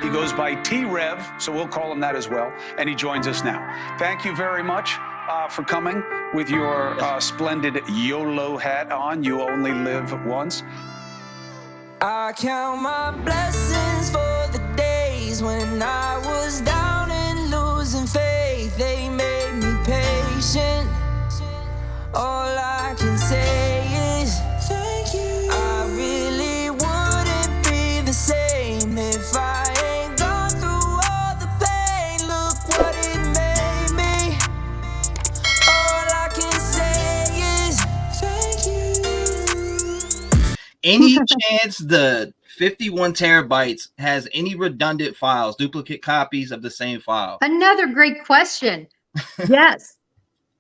He goes by T-REV, so we'll call him that as well, and he joins us now. Thank you very much for coming with your splendid YOLO hat on. You only live once. I count my blessings for the days when I was down and losing faith. They made me patient. All I can say is thank you. I really wouldn't be the same if I ain't gone through all the pain. Look what it made me. All I can say is thank you. Any chance the 51 terabytes has any redundant files, duplicate copies of the same file? Another great question. Yes.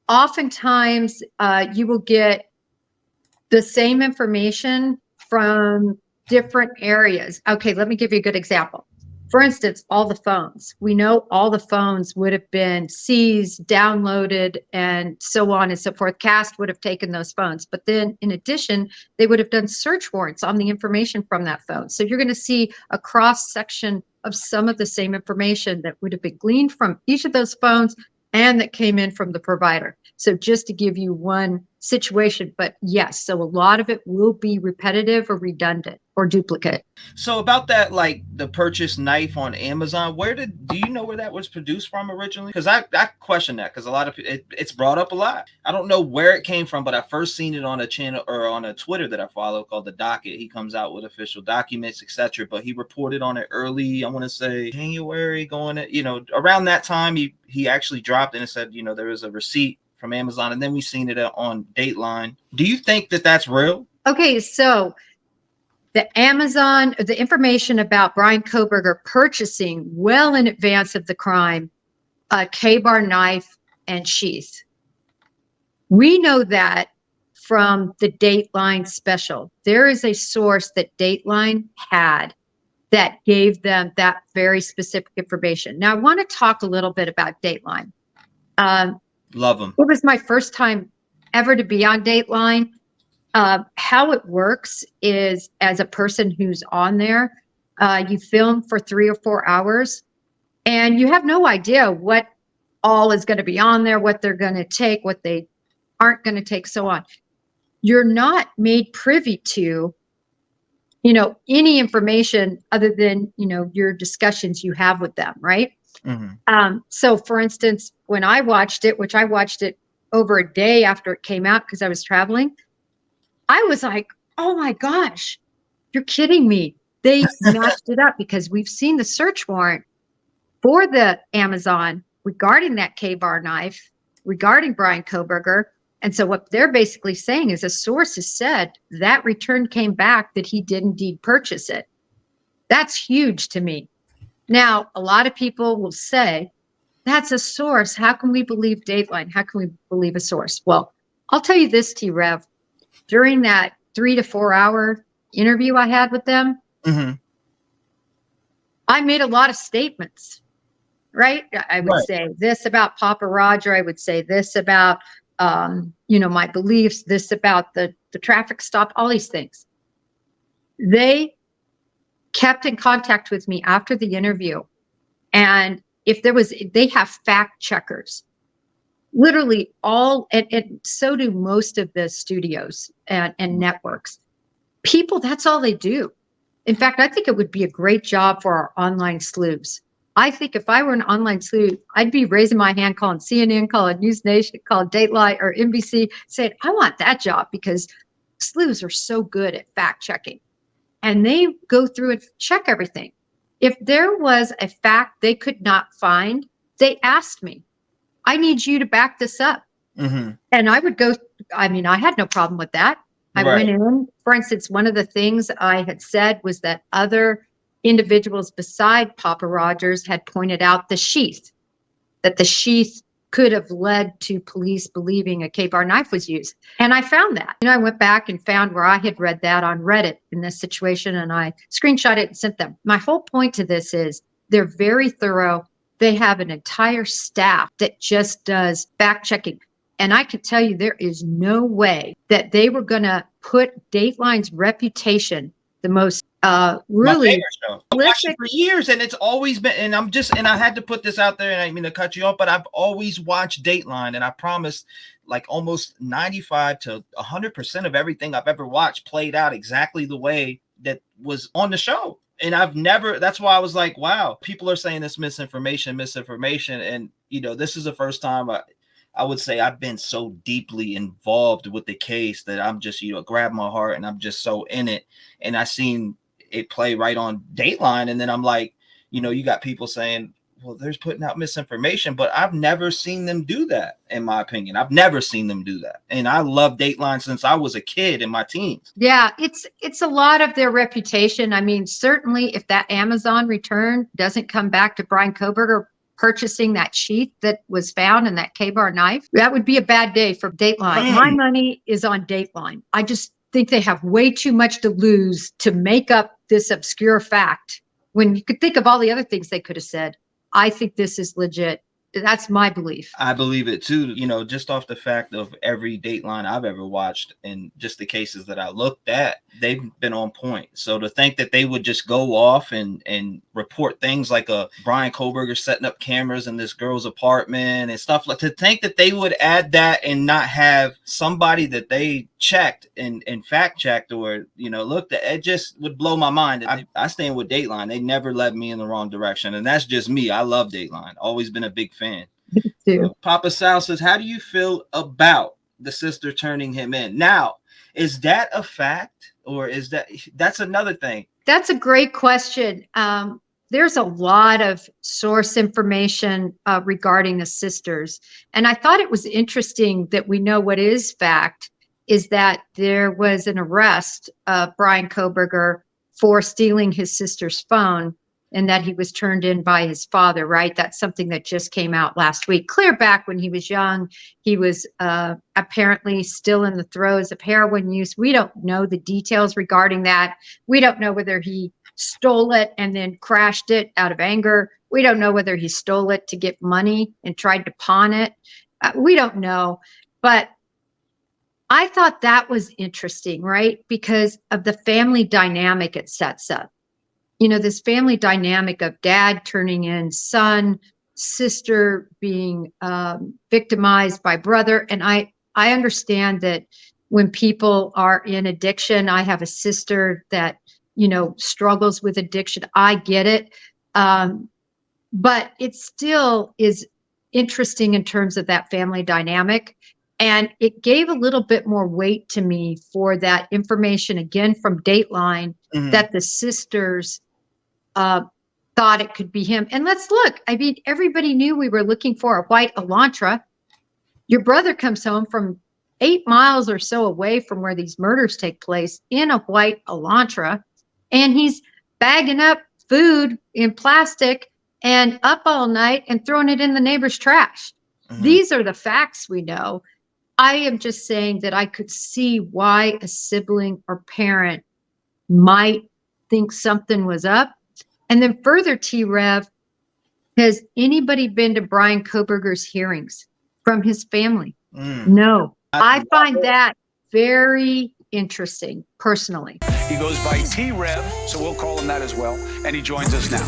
Oftentimes, you will get the same information from different areas. Okay, let me give you a good example. For instance, all the phones. We know all the phones would have been seized, downloaded, and so on and so forth. CAST would have taken those phones. But then, in addition, they would have done search warrants on the information from that phone. So you're going to see a cross-section of some of the same information that would have been gleaned from each of those phones and that came in from the provider. So just to give you one situation, but yes, so a lot of it will be repetitive or redundant or duplicate. So about that, like the purchase knife on Amazon, do you know where that was produced from originally? Because I question that, because a lot of it's brought up a lot. I don't know where it came from, but I first seen it on a channel or on a Twitter that I follow called The Docket. He comes out with official documents, etc. But he reported on it early, I want to say January, around that time he actually dropped and it said, there was a receipt from Amazon, and then we seen it on Dateline. Do you think that that's real? Okay, so the information about Bryan Kohberger purchasing well in advance of the crime, a K-bar knife and sheath. We know that from the Dateline special. There is a source that Dateline had that gave them that very specific information. Now, I want to talk a little bit about Dateline. Love them. It was my first time ever to be on Dateline. How it works is, as a person who's on there, you film for 3 or 4 hours, and you have no idea what all is going to be on there, what they're going to take, what they aren't going to take, so on. You're not made privy to, any information other than, your discussions you have with them, right? Mm-hmm. So for instance, when I watched it, which I watched it over a day after it came out because I was traveling, I was like, oh my gosh, you're kidding me. They matched it up because we've seen the search warrant for the Amazon regarding that K-bar knife, regarding Bryan Kohberger. And so what they're basically saying is a source has said that return came back that he did indeed purchase it. That's huge to me. Now, a lot of people will say, that's a source. How can we believe Dateline? How can we believe a source? Well, I'll tell you this, T-REV. During that 3 to 4 hour interview I had with them, mm-hmm. I made a lot of statements, right? I would say this about Papa Roger. I would say this about, my beliefs, this about the traffic stop, all these things. They kept in contact with me after the interview. And they have fact checkers, literally all, and so do most of the studios and networks. People, that's all they do. In fact, I think it would be a great job for our online sleuths. I think if I were an online sleuth, I'd be raising my hand, calling CNN, calling News Nation, calling Dateline or NBC, saying, I want that job, because sleuths are so good at fact checking. And they go through and check everything. If there was a fact they could not find, they asked me, I need you to back this up. Mm-hmm. And I would go, I had no problem with that. I went in, for instance, one of the things I had said was that other individuals beside Papa Rogers had pointed out the sheath, that the sheath could have led to police believing a K-bar knife was used. And I found that. I went back and found where I had read that on Reddit in this situation, and I screenshot it and sent them. My whole point to this is they're very thorough. They have an entire staff that just does fact checking. And I could tell you there is no way that they were going to put Dateline's reputation, the most My really favorite show. I watched it for years, and it's always been. And I had to put this out there, and I didn't mean to cut you off, but I've always watched Dateline, and I promise, like almost 95 to 100% of everything I've ever watched played out exactly the way that was on the show. And I've never. That's why I was like, wow, people are saying this misinformation, and this is the first time I would say I've been so deeply involved with the case that I'm just, grab my heart and I'm just so in it. And I seen it play right on Dateline. And then I'm like, you got people saying, well, they're putting out misinformation, but I've never seen them do that. In my opinion, I've never seen them do that. And I love Dateline since I was a kid in my teens. Yeah, it's a lot of their reputation. I mean, certainly if that Amazon return doesn't come back to Bryan Kohberger purchasing that sheath that was found in that K-bar knife, that would be a bad day for Dateline. My money is on Dateline. I just think they have way too much to lose to make up this obscure fact when you could think of all the other things they could have said. I think this is legit. That's my belief. I believe it too, just off the fact of every Dateline I've ever watched and just the cases that I looked at, they've been on point. So to think that they would just go off and report things like a Bryan Kohberger setting up cameras in this girl's apartment and stuff, like, to think that they would add that and not have somebody that they checked and fact checked or, looked at, it just would blow my mind. I stand with Dateline. They never led me in the wrong direction. And that's just me. I love Dateline. Always been a big fan. Too. Papa Sal says, how do you feel about the sister turning him in? Now, is that a fact or that's another thing? That's a great question. There's a lot of source information regarding the sisters. And I thought it was interesting that we know what is fact is that there was an arrest of Bryan Kohberger for stealing his sister's phone and that he was turned in by his father, right? That's something that just came out last week. Clear back when he was young, he was apparently still in the throes of heroin use. We don't know the details regarding that. We don't know whether he stole it and then crashed it out of anger. We don't know whether he stole it to get money and tried to pawn it. We don't know. But I thought that was interesting, right? Because of the family dynamic it sets up. This family dynamic of dad turning in son, sister being victimized by brother. And I understand that when people are in addiction, I have a sister that, struggles with addiction. I get it. But it still is interesting in terms of that family dynamic. And it gave a little bit more weight to me for that information, again, from Dateline, that the sisters thought it could be him. And let's look. I mean, everybody knew we were looking for a white Elantra. Your brother comes home from 8 miles or so away from where these murders take place in a white Elantra, and he's bagging up food in plastic and up all night and throwing it in the neighbor's trash. These are the facts we know. I am just saying that I could see why a sibling or parent might think something was up. And then further, T-REV, has anybody been to Bryan Kohberger's hearings from his family? No. I find that very interesting, personally. He goes by T-REV, so we'll call him that as well. And he joins us now.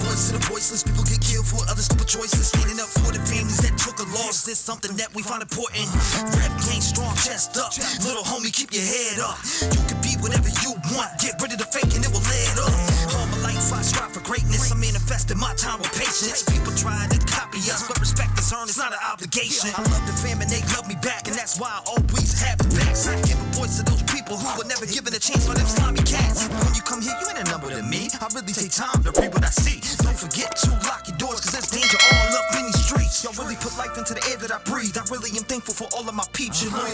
Voiceless people get killed for other stupid choices. Standing up for the families that took a loss is something that we find important. Rep game strong, chest up. Little homie, keep your head up. You can be whatever you want. Get rid of the fake and it will lead up. All my life I strive for greatness. I manifested my time with patience. People try to copy us, but respect is earned. It's not an obligation. I love the fam and they love me back, and that's why I always have the backs. I give a voice to those people who were never given a chance by them slimy cats. When you come here, you ain't a number to me. I really take time to read what I see. Don't forget to lock your doors, cause there's danger all up in these streets. Y'all really put life into the air that I breathe. I really am thankful for all of my peeps. Your loyal